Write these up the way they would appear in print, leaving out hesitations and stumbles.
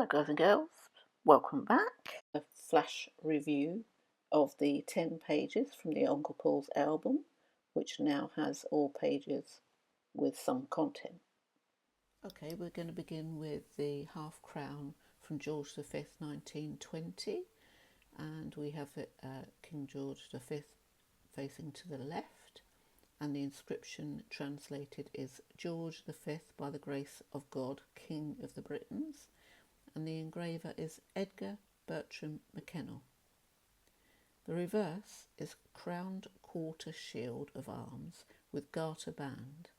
Hello guys and girls, welcome back. A flash review of the 10 pages from the Uncle Paul's album, which now has all pages with some content. Okay, we're going to begin with the half crown from George V, 1920, and we have King George V facing to the left, and the inscription translated is George V, by the grace of God, King of the Britons, and the engraver is Edgar Bertram McKennell. The reverse is crowned quarter shield of arms with garter band,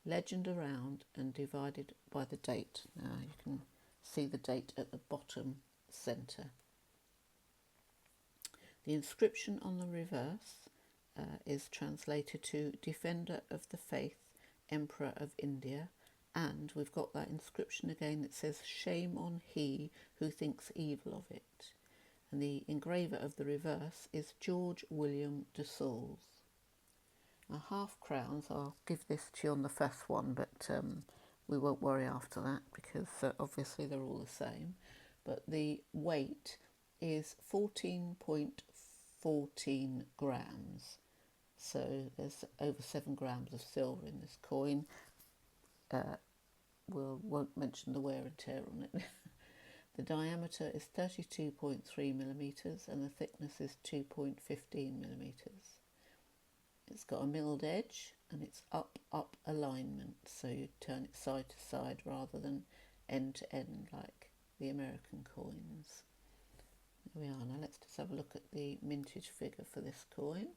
legend around and divided by the date. Now you can see the date at the bottom centre. The inscription on the reverse is translated to Defender of the Faith, Emperor of India, and we've got that inscription again that says shame on he who thinks evil of it. And the engraver of the reverse is George William de Saules. Now half crowns, I'll give this to you on the first one, but we won't worry after that because obviously they're all the same. But the weight is 14.14 grams. So there's over 7 grams of silver in this coin. Won't mention the wear and tear on it. The diameter is 32.3 millimetres and the thickness is 2.15 millimetres. It's got a milled edge and it's up alignment, so you turn it side to side rather than end to end like the American coins. There we are. Now let's just have a look at the mintage figure for this coin.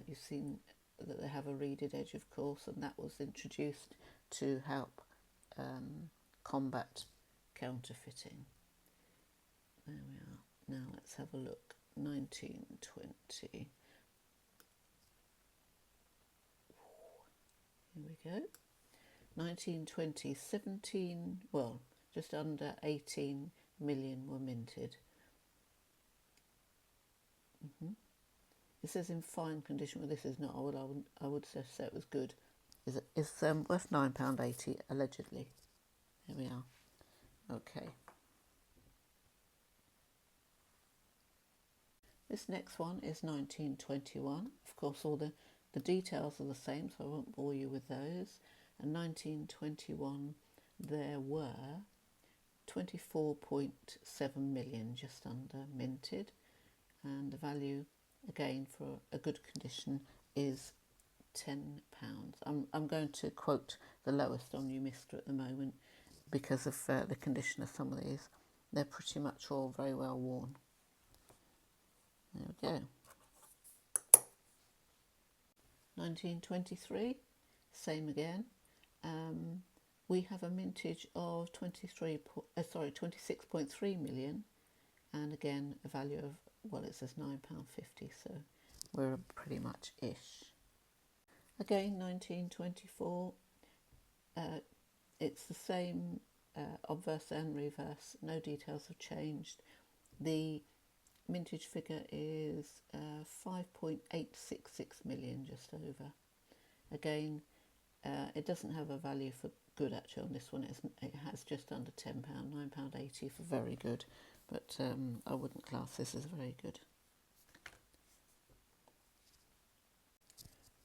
You've seen that they have a reeded edge, of course, and that was introduced to help combat counterfeiting. There we are. Now let's have a look. 1920. Here we go. 1920, just under 18 million were minted. It says in fine condition. Well, this is not. I would say it was good. It's worth £9.80 allegedly. There we are. Okay. This next one is 1921. Of course, all the details are the same, so I won't bore you with those. And 1921, there were 24.7 million, just under, minted, and the value, again, for a good condition is £10. I'm going to quote the lowest on Umista at the moment because of the condition of some of these. They're pretty much all very well worn. There we go. 1923, same again. We have a mintage of 26.3 million, and again a value of, well, it says £9.50, so we're pretty much ish. Again, 1924, it's the same obverse and reverse, no details have changed. The mintage figure is 5.866 million, just over. Again, it doesn't have a value for good actually on this one. It has just under £10, £9.80 for very good, but I wouldn't class this as very good.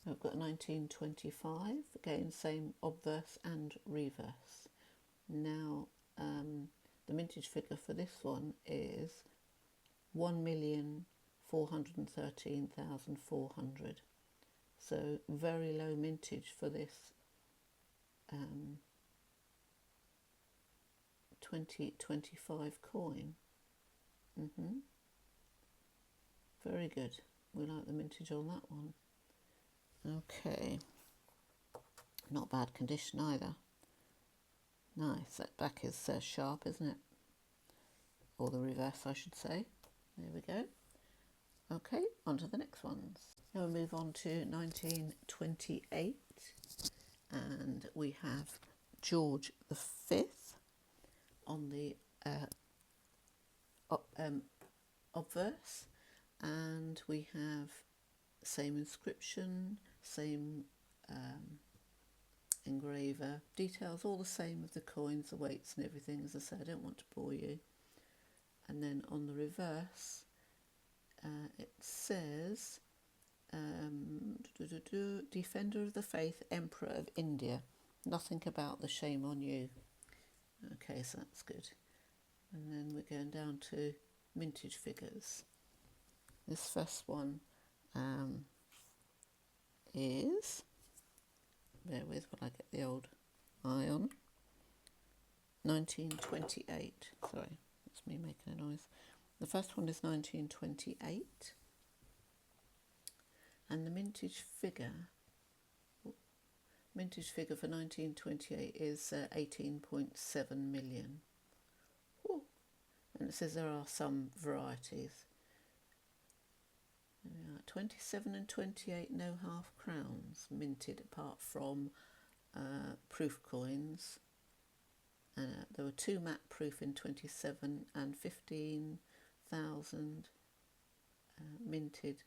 I've got 1925, again same obverse and reverse. Now the mintage figure for this one is 1,413,400. So very low mintage for this 2025 coin. Very good. We like the mintage on that one. Okay, not bad condition either. Nice, that back is sharp, isn't it? Or the reverse, I should say. There we go. Okay, on to the next ones. Now we move on to 1928, and we have George V on the obverse, and we have same inscription, same engraver. Details all the same of the coins, the weights and everything. As I say, I don't want to bore you. And then on the reverse, it says Defender of the Faith, Emperor of India. Nothing about the shame on you. Okay, so that's good. And then we're going down to mintage figures. This first one is, bear with while I get the old eye on, 1928. Sorry, that's me making a noise. The first one is 1928. And the mintage figure for 1928 is 18.7 million. Ooh. And it says there are some varieties. 27 and 28 no half crowns minted, apart from proof coins. There were 2 matte proof in 27 and 15,000 minted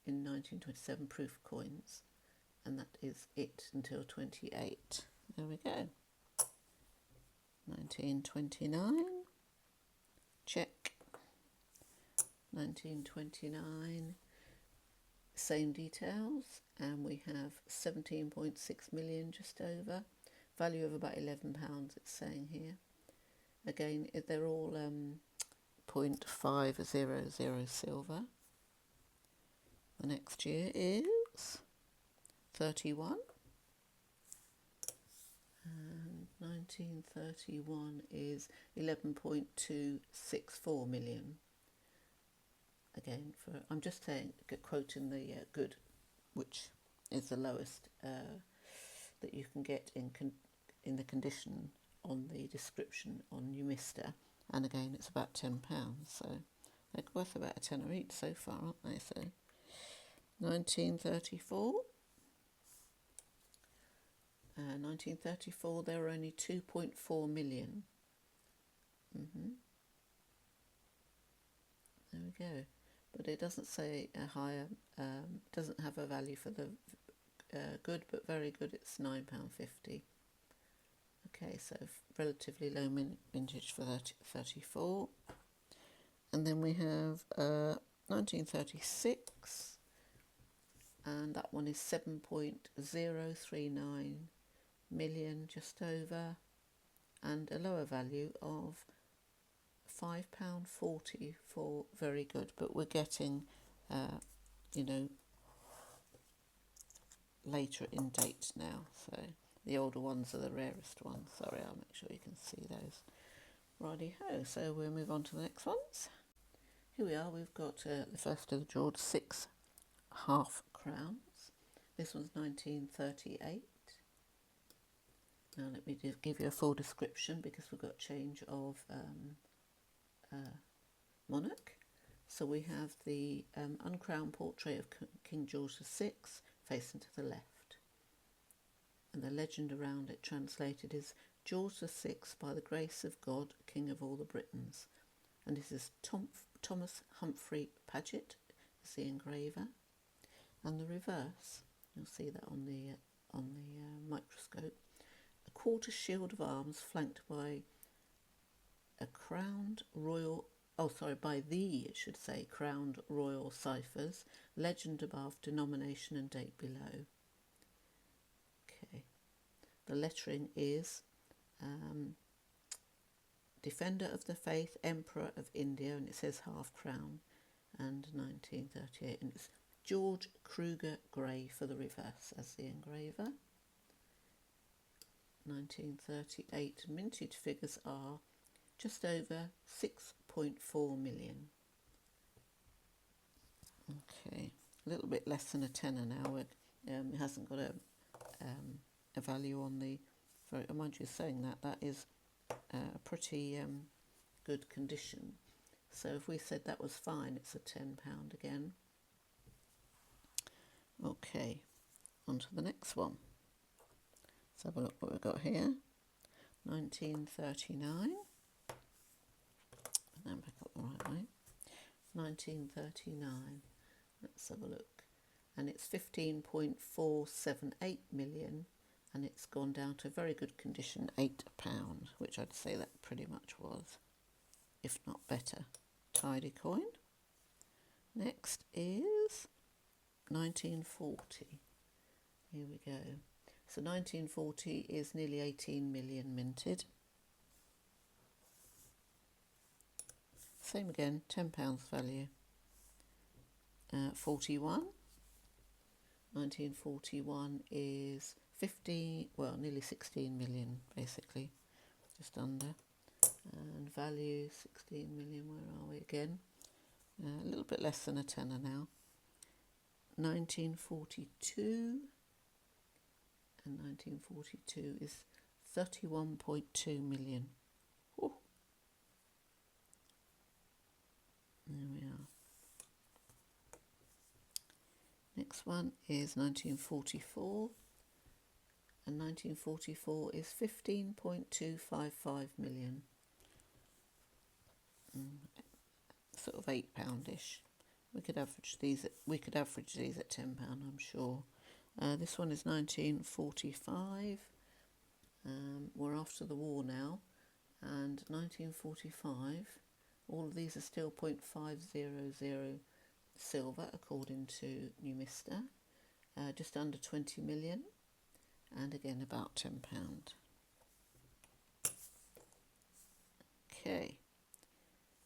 in 1927 proof coins, and that is it until 28. There we go. 1929, check. 1929, same details, and we have 17.6 million just over, value of about £11 it's saying here. Again, they're all 0.500 silver. The next year is 31, and 1931 is 11.264 million. Again, I'm just saying, quoting the good, which is the lowest that you can get in the condition on the description on Umista, and again it's about £10, so they're worth about a tenner each so far, aren't they? So 1934. 1934, there were only 2.4 million. There we go. But it doesn't say a higher, doesn't have a value for the good, but very good, it's £9.50. Okay, so relatively low mintage for 34. And then we have 1936, and that one is 7.039 million, just over, and a lower value of £5.40 for very good, but we're getting later in date now, so the older ones are the rarest ones. Sorry, I'll make sure you can see those. Righty-ho, so we'll move on to the next ones. Here we are, we've got the first of the George VI half crowns. This one's 1938. Now let me just give you a full description, because we've got change of monarch. So we have the uncrowned portrait of King George VI facing to the left, and the legend around it translated is George VI, by the grace of God, King of all the Britons. And this is Thomas Humphrey Paget is the engraver, and the reverse, you'll see that on the microscope, a quarter shield of arms flanked by a crowned royal, crowned royal ciphers, legend above, denomination and date below. Okay, the lettering is Defender of the Faith, Emperor of India, and it says half crown, and 1938, and it's George Kruger Gray for the reverse as the engraver. 1938 mintage figures are just over 6.4 million. Okay, a little bit less than a tenner now. It hasn't got a value on the, mind you saying that is a pretty good condition. So if we said that was fine, it's a £10 again. Okay, on to the next one. Let's have a look what we've got here. 1939. And then back up the right way. 1939. Let's have a look. And it's 15.478 million, and it's gone down to very good condition, £8, which I'd say that pretty much was, if not better. Tidy coin. Next is 1940. Here we go. So 1940 is nearly 18 million minted. Same again, £10 value. 41. 1941 is 15, well, nearly 16 million basically, just under. And value 16 million, where are we again? A little bit less than a tenner now. 1942, and 1942 is 31.2 million. Ooh. There we are. Next one is 1944, and 1944 is 15.255 million. Sort of £8-ish. We could average these at £10, I'm sure. This one is 1945. We're after the war now, and 1945. All of these are still 0.500 silver, according to Numista. Just under 20 million, and again about £10. Okay,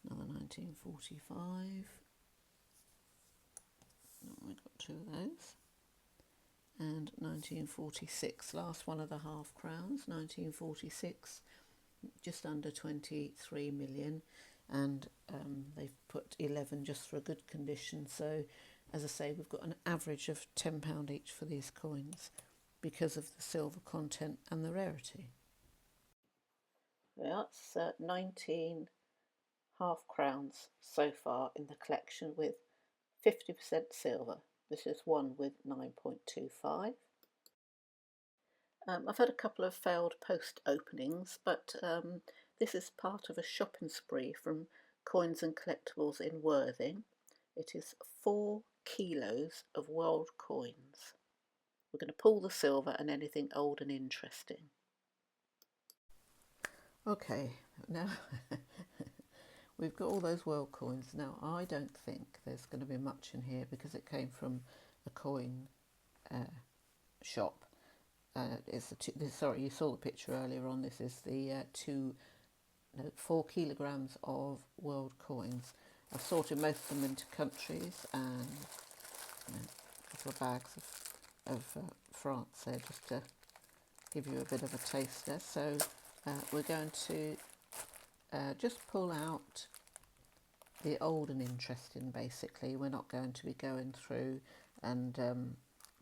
another 1945. Oh, we got two of those. And 1946, last one of the half crowns. 1946, just under 23 million, and they've put 11 just for a good condition. So, as I say, we've got an average of £10 each for these coins because of the silver content and the rarity. That's 19 half crowns so far in the collection with 50% silver. This is one with 9.25. I've had a couple of failed post openings, but this is part of a shopping spree from Coins and Collectibles in Worthing. It is 4 kilos of world coins. We're going to pull the silver and anything old and interesting. Okay, now we've got all those world coins. Now, I don't think there's going to be much in here because it came from a coin shop. Sorry, you saw the picture earlier on. This is the 4 kilograms of world coins. I've sorted most of them into countries and a couple of bags of France there, just to give you a bit of a taster. So we're going to just pull out the old and interesting, basically. We're not going to be going through and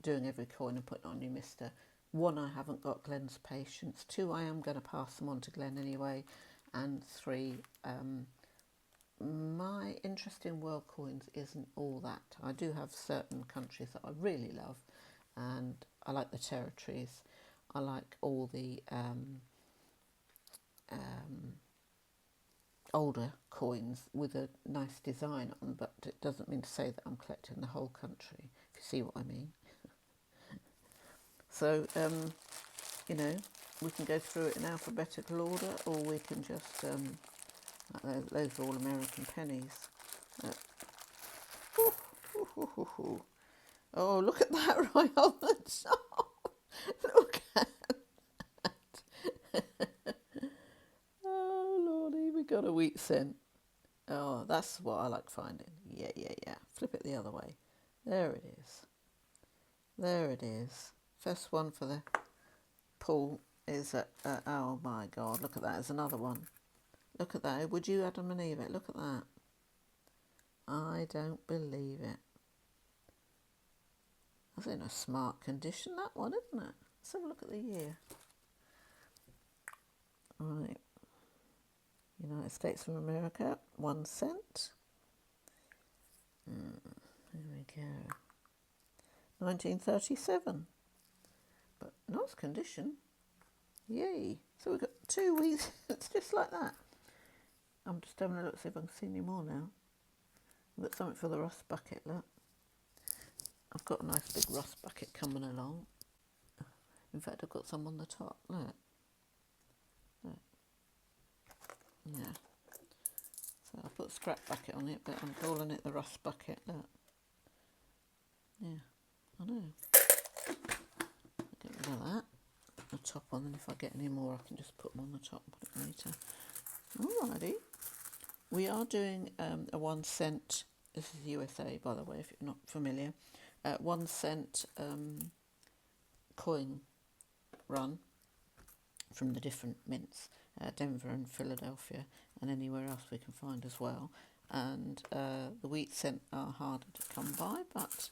doing every coin and putting on Numista. 1, I haven't got Glenn's patience. 2, I am going to pass them on to Glenn anyway. And 3, my interest in world coins isn't all that. I do have certain countries that I really love, and I like the territories. I like all the older coins with a nice design on, but it doesn't mean to say that I'm collecting the whole country, if you see what I mean. So, you know, we can go through it in alphabetical order, or we can just, those are all American pennies. Oh, look at that right on the top. Look at that. Oh, Lordy, we got a wheat cent. Oh, that's what I like finding. Yeah. Flip it the other way. There it is. There it is. First one for the pull is oh my God, look at that. There's another one. Look at that. Would you Adam and Eve it? Look at that. I don't believe it. That's in a smart condition, that one, isn't it? Let's have a look at the year. Right. United States of America, 1 cent. There we go. 1937. But nice condition. Yay. So we've got 2 weeks. It's just like that. I'm just having a look, see if I can see any more now. I've got something for the rust bucket, look. I've got a nice big rust bucket coming along. In fact, I've got some on the top. Look. Yeah. So I'll put a scrap bucket on it, but I'm calling it the rust bucket. Look. Yeah, I know. Get rid of that. The top on, and if I get any more, I can just put them on the top and put it later. Alrighty. We are doing a 1 cent. This is USA, by the way, if you're not familiar. 1 cent coin run from the different mints, Denver and Philadelphia, and anywhere else we can find as well. And the wheat cent are harder to come by, but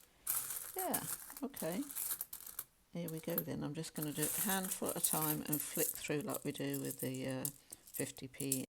yeah, okay. Here we go then. I'm just going to do it a handful at a time and flick through like we do with the 50p.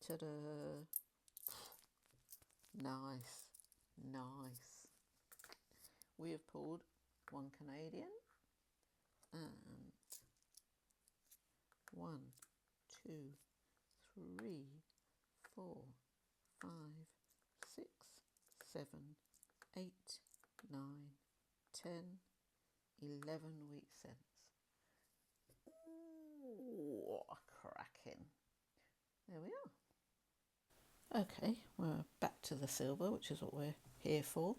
Ta-da! Nice, nice. We have pulled 1 Canadian and 1, 2, 3, 4, 5, 6, 7, 8, 9, 10, 11 wheat cents. Ooh, cracking. There we are. Okay, we're back to the silver, which is what we're here for,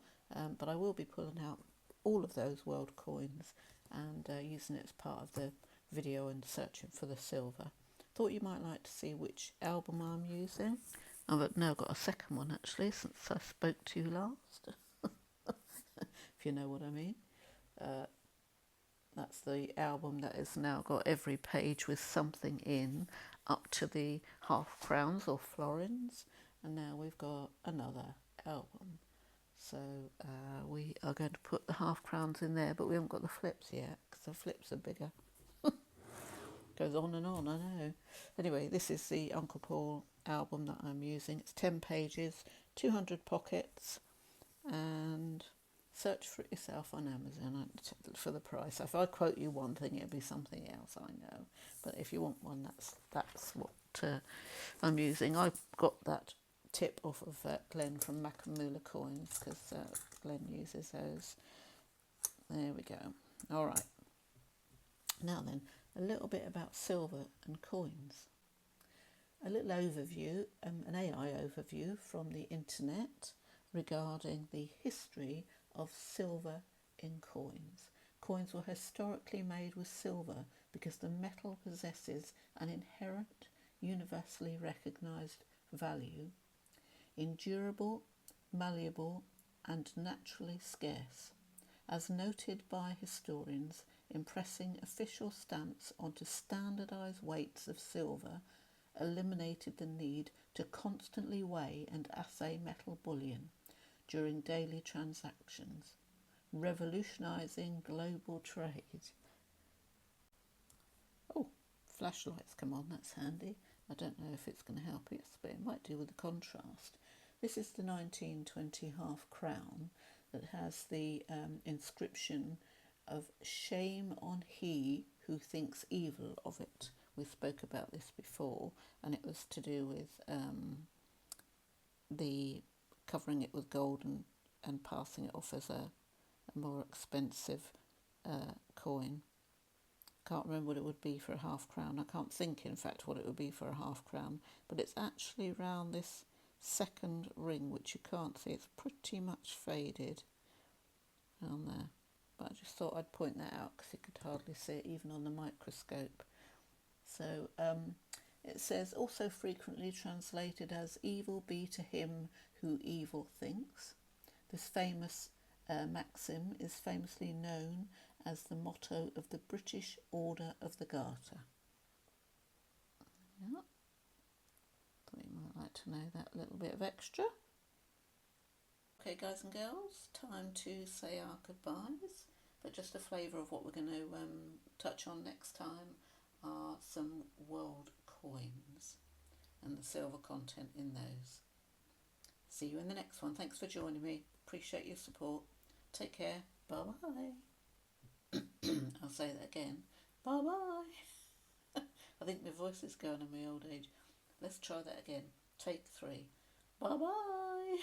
but I will be pulling out all of those world coins and using it as part of the video and searching for the silver. Thought you might like to see which album I'm using. I've now got a second one actually since I spoke to you last, if you know what I mean. That's the album that has now got every page with something in, up to the half crowns or florins, and now we've got another album. So we are going to put the half crowns in there, but we haven't got the flips yet because the flips are bigger. Goes on and on, I know. Anyway, this is the Uncle Paul album that I'm using. It's 10 pages, 200 pockets, and search for it yourself on Amazon for the price. If I quote you one thing, it'll be something else, I know. But if you want one, that's what I'm using. I got that tip off of Glenn from Macamula Coins, because Glenn uses those. There we go. All right. Now then, a little bit about silver and coins. A little overview, an AI overview from the internet regarding the history of silver in coins. Coins were historically made with silver because the metal possesses an inherent, universally recognised value, endurable, malleable, and naturally scarce. As noted by historians, impressing official stamps onto standardised weights of silver eliminated the need to constantly weigh and assay metal bullion during daily transactions, revolutionising global trade. Oh, flashlights come on, that's handy. I don't know if it's going to help us, but it might do with the contrast. This is the 1920 half crown that has the inscription of "Shame on he who thinks evil of it." We spoke about this before, and it was to do with the covering it with gold and passing it off as a more expensive coin. Can't remember what it would be for a half crown. I can't think, in fact, what it would be for a half crown, but it's actually round this second ring, which you can't see. It's pretty much faded down there, but I just thought I'd point that out because you could hardly see it even on the microscope. So it says, also frequently translated as "evil be to him who evil thinks." This famous maxim is famously known as the motto of the British Order of the Garter. Yeah. Thought you might like to know that little bit of extra. Okay, guys and girls, time to say our goodbyes, but just a flavour of what we're going to touch on next time are some world coins and the silver content in those. See you in the next one. Thanks for joining me. Appreciate your support. Take care. Bye bye. I'll say that again. Bye bye. I think my voice is going in my old age. Let's try that again. Take 3. Bye bye.